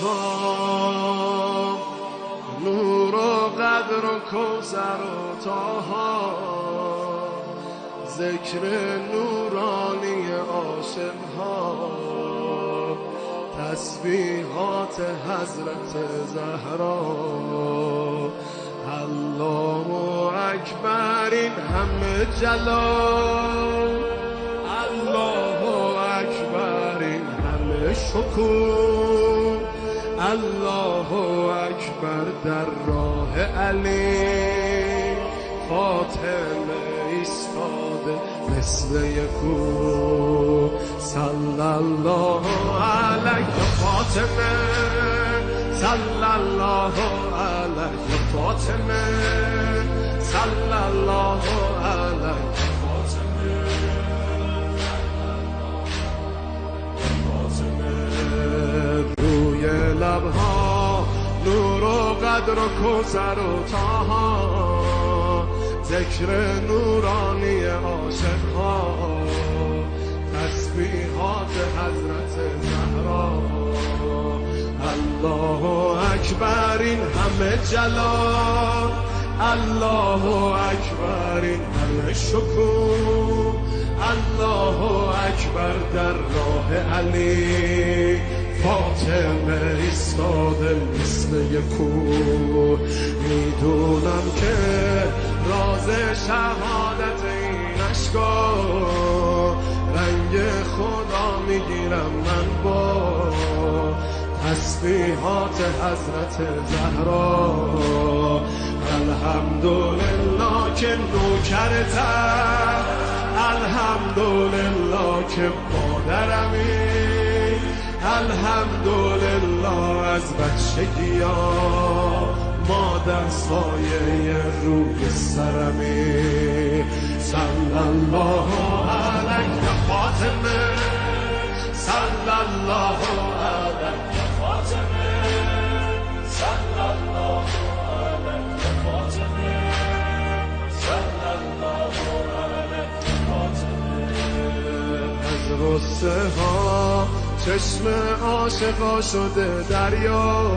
الله نور و قدر و کوثر و طه ذکر نورانی عاشق‌ها تسبیحات حضرت زهرا الله اکبر این همه جلال الله اکبر این همه شکوه الله اکبر در راه علی فاطمه ایستاده مثل یکو صلی الله علیک فاطمه صلی الله علیک فاطمه صلی الله علیک روی لبها نور و قدر و کوثر و طه ذکر نورانی عاشق‌ها تسبیحات حضرت زهرا الله اکبر این همه جلال الله اکبر این همه شکوه الله اکبر در راه علی فاطمه ایستاده مثل یکو میدونم که راز شهادت این اشکا رنگ خدا میگیرم من با تسبیحات حضرت زهرا الحمدلله که نوکرتم الحمدلله که مادرمی الحمدلله از بچگی ها مادر سایه روی سرمی صلی الله علیک فاطمه صلی الله علیک فاطمه صلی الله علیک فاطمه صلی الله علیک فاطمه از غصه ها چشم عاشقا شده دریا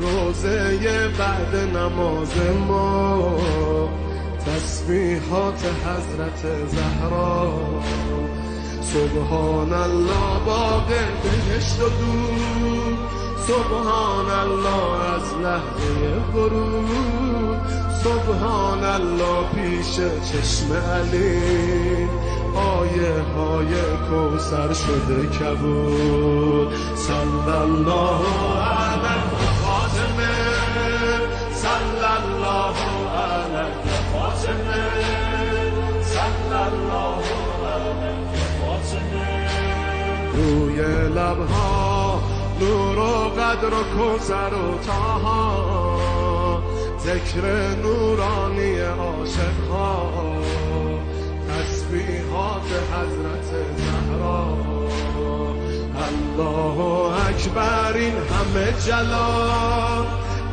روزه بعد نماز ما تسبیحات حضرت زهرا سبحان الله باغ بهشت و دور سبحان الله از لحظه غروب سبحان الله پیش چشم علی آیه های کوثر شده کبود صلی الله علیک فاطمه صلی الله علیک فاطمه صلی الله علیک فاطمه روی لبها نور و قدر و کوثر و طه ذکر نورانی عاشق‌ها تسبیحات حضرت زهرا الله اکبر این همه جلال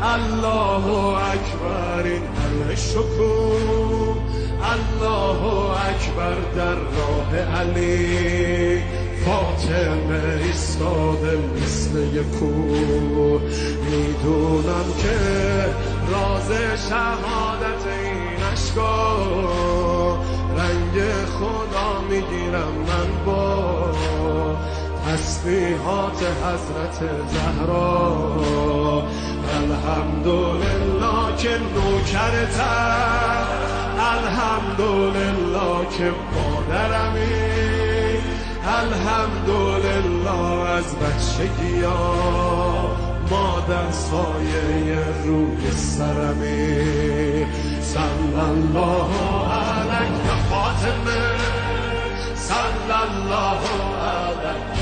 الله اکبر این همه شکوه الله اکبر در راه علی فاطمه ایستاده مثل یکو میدونم که راز شهادت این اشکا رنگ خدا میگیرم من با تسبیحات حضرت زهرا الحمدلله که نوکرتم الحمدلله که مادرمی الحمدلله از بچگی ها مادر سایه روی سرمی صلی الله علیک فاطمه صلی الله علیک